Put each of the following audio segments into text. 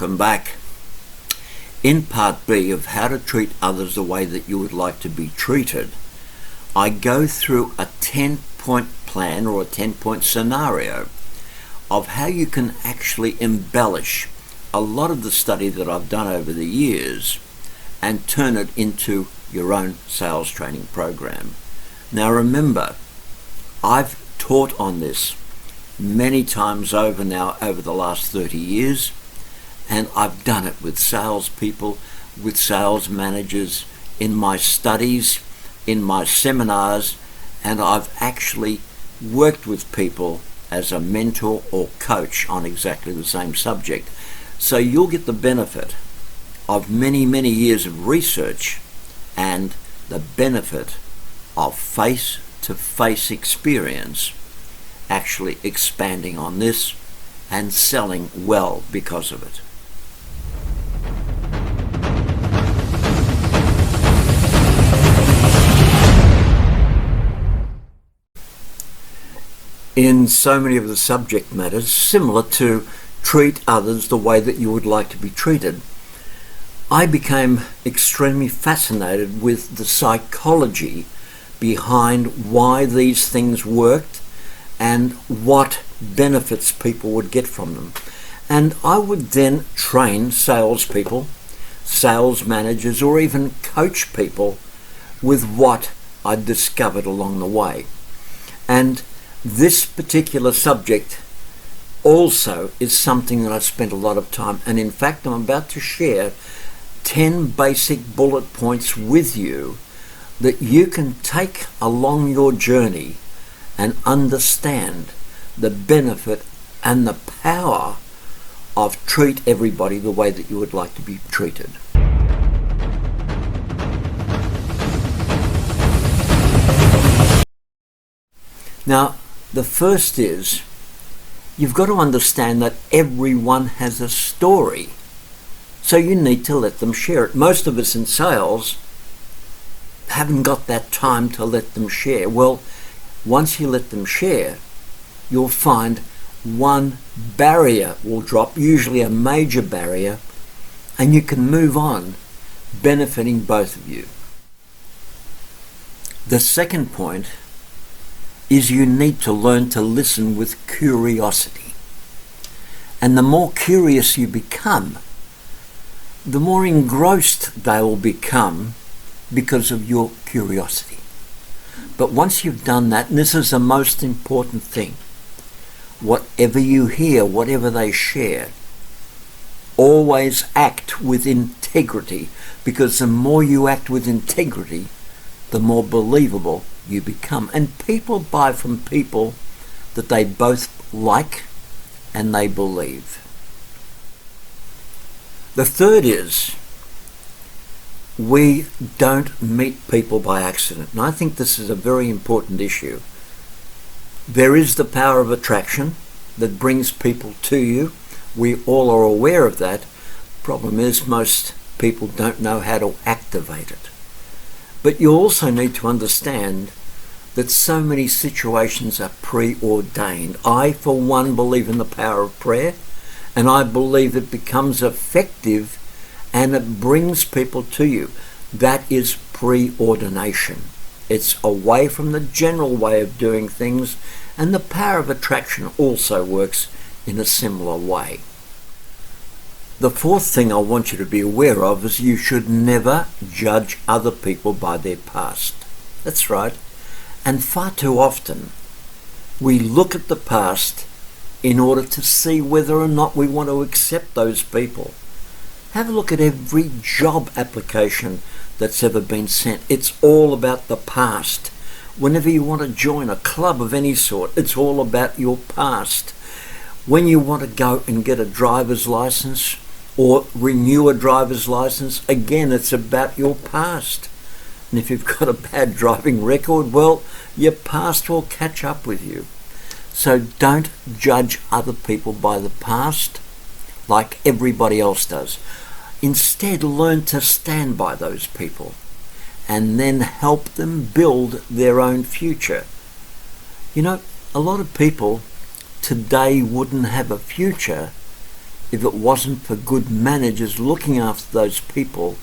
welcome back. In part B of how to treat others the way that you would like to be treated, I go through a 10-point plan or a 10-point scenario of how you can actually embellish a lot of the study that I've done over the years and turn it into your own sales training program. Now remember, I've taught on this many times over now over the last 30 years, and I've done it with salespeople, with sales managers, in my studies, in my seminars, and I've actually worked with people as a mentor or coach on exactly the same subject. So you'll get the benefit of many, many years of research and the benefit of face-to-face experience actually expanding on this and selling well because of it. In so many of the subject matters, similar to treat others the way that you would like to be treated, I became extremely fascinated with the psychology behind why these things worked and what benefits people would get from them. And I would then train salespeople, sales managers, or even coach people with what I discovered along the way. And this particular subject also is something that I spent a lot of time, and in fact I'm about to share 10 basic bullet points with you that you can take along your journey and understand the benefit and the power of treat everybody the way that you would like to be treated. Now, the first is, you've got to understand that everyone has a story, so you need to let them share it. Most of us in sales haven't got that time to let them share. Well, once you let them share, you'll find one barrier will drop, usually a major barrier, and you can move on, benefiting both of you. The second point is you need to learn to listen with curiosity. And the more curious you become, the more engrossed they will become because of your curiosity. But once you've done that, and this is the most important thing, whatever you hear, whatever they share, always act with integrity, because the more you act with integrity, the more believable you become. And people buy from people that they both like and they believe. The third is, we don't meet people by accident. And I think this is a very important issue. There is the power of attraction that brings people to you. We all are aware of that. Problem is, most people don't know how to activate it. But you also need to understand that so many situations are preordained. I, for one, believe in the power of prayer, and I believe it becomes effective and it brings people to you. That is preordination. It's away from the general way of doing things, and the power of attraction also works in a similar way. The fourth thing I want you to be aware of is you should never judge other people by their past. That's right. And far too often, we look at the past in order to see whether or not we want to accept those people. Have a look at every job application that's ever been sent. It's all about the past. Whenever you want to join a club of any sort, it's all about your past. When you want to go and get a driver's license or renew a driver's license, again, it's about your past. And if you've got a bad driving record, well, your past will catch up with you. So don't judge other people by the past like everybody else does. Instead, learn to stand by those people and then help them build their own future. You know, a lot of people today wouldn't have a future if it wasn't for good managers looking after those people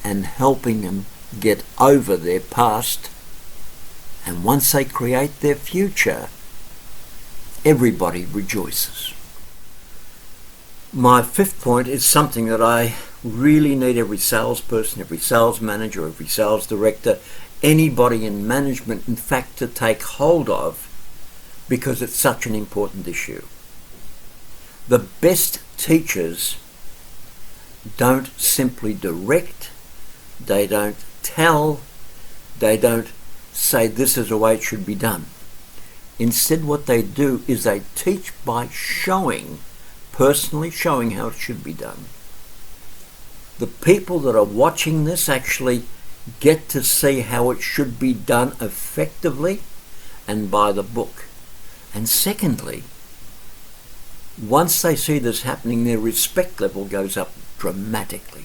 and helping them get over their past. And once they create their future, everybody rejoices. My fifth point is something that I really need every salesperson, every sales manager, every sales director, anybody in management, in fact, to take hold of, because it's such an important issue. The best teachers don't simply direct, they don't tell, they don't say this is the way it should be done. Instead, what they do is they teach by showing, personally showing how it should be done. The people that are watching this actually get to see how it should be done effectively and by the book. And secondly, once they see this happening, their respect level goes up dramatically.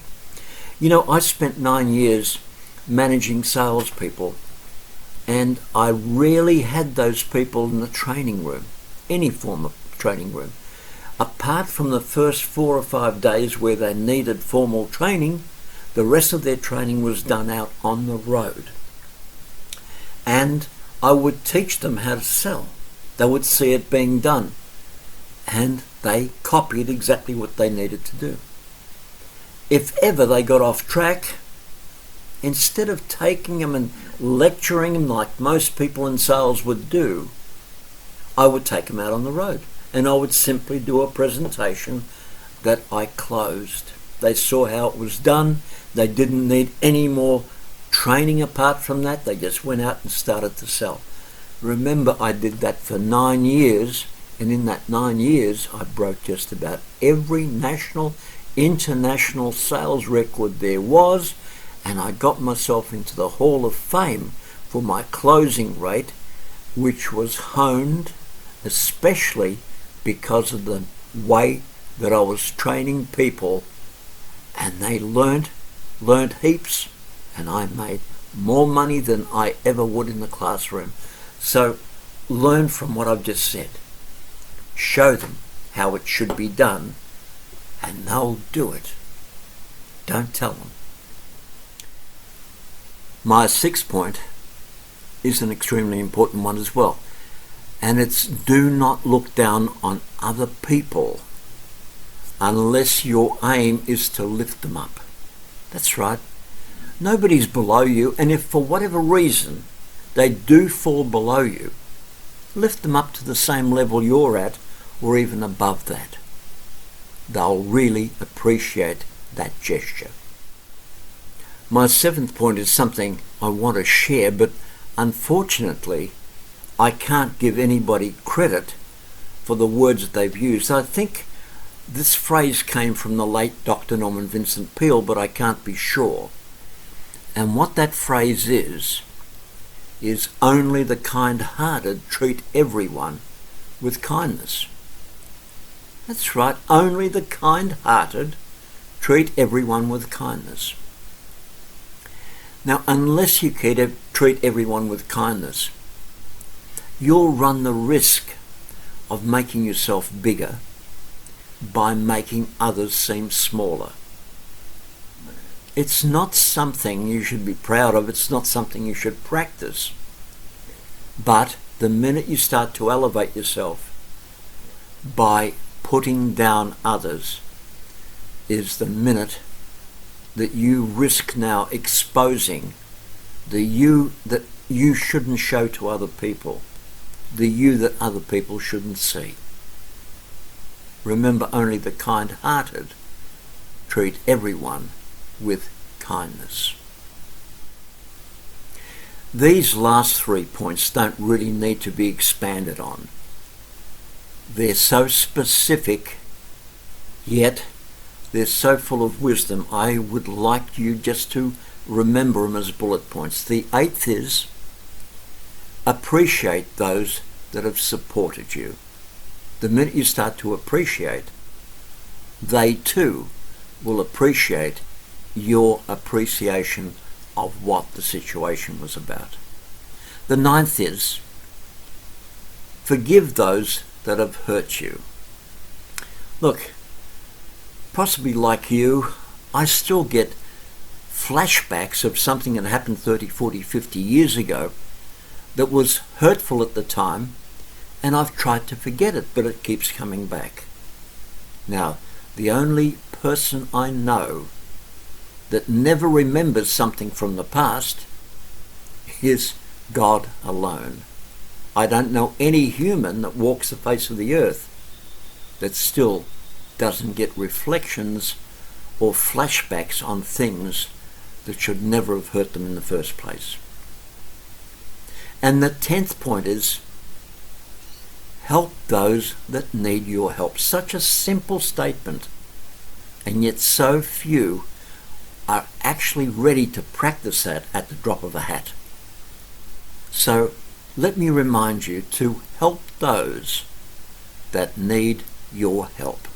You know, I spent 9 years managing salespeople, and I rarely had those people in the training room, any form of training room. Apart from the first 4 or 5 days where they needed formal training, the rest of their training was done out on the road. And I would teach them how to sell. They would see it being done, and they copied exactly what they needed to do. If ever they got off track, instead of taking them and lecturing them like most people in sales would do, I would take them out on the road, and I would simply do a presentation that I closed. They saw how it was done. They didn't need any more training apart from that. They just went out and started to sell. Remember, I did that for 9 years, and in that 9 years, I broke just about every national, international sales record there was, and I got myself into the Hall of Fame for my closing rate, which was honed especially because of the way that I was training people, and they learned heaps, and I made more money than I ever would in the classroom. So learn from what I've just said. Show them how it should be done, and they'll do it. Don't tell them. My sixth point is an extremely important one as well, and it's do not look down on other people unless your aim is to lift them up. That's right. Nobody's below you, and if for whatever reason they do fall below you, lift them up to the same level you're at, or even above that. They'll really appreciate that gesture. My seventh point is something I want to share, but unfortunately I can't give anybody credit for the words that they've used. I think this phrase came from the late Dr. Norman Vincent Peale, but I can't be sure. And what that phrase is only the kind-hearted treat everyone with kindness. That's right, only the kind-hearted treat everyone with kindness. Now, unless you treat everyone with kindness, you'll run the risk of making yourself bigger by making others seem smaller. It's not something you should be proud of. It's not something you should practice. But the minute you start to elevate yourself by putting down others is the minute that you risk now exposing the you that you shouldn't show to other people, the you that other people shouldn't see. Remember, only the kind-hearted treat everyone with kindness. These last 3 points don't really need to be expanded on. They're so specific, yet they're so full of wisdom. I would like you just to remember them as bullet points. The 8th is appreciate those that have supported you. The minute you start to appreciate, they too will appreciate your appreciation of what the situation was about. The 9th is forgive those that have hurt you. Look, possibly like you, I still get flashbacks of something that happened 30, 40, 50 years ago that was hurtful at the time, and I've tried to forget it, but it keeps coming back. Now, the only person I know that never remembers something from the past is God alone. I don't know any human that walks the face of the earth that still doesn't get reflections or flashbacks on things that should never have hurt them in the first place. And the 10th point is, help those that need your help. Such a simple statement, and yet so few are actually ready to practice that at the drop of a hat. So let me remind you to help those that need your help.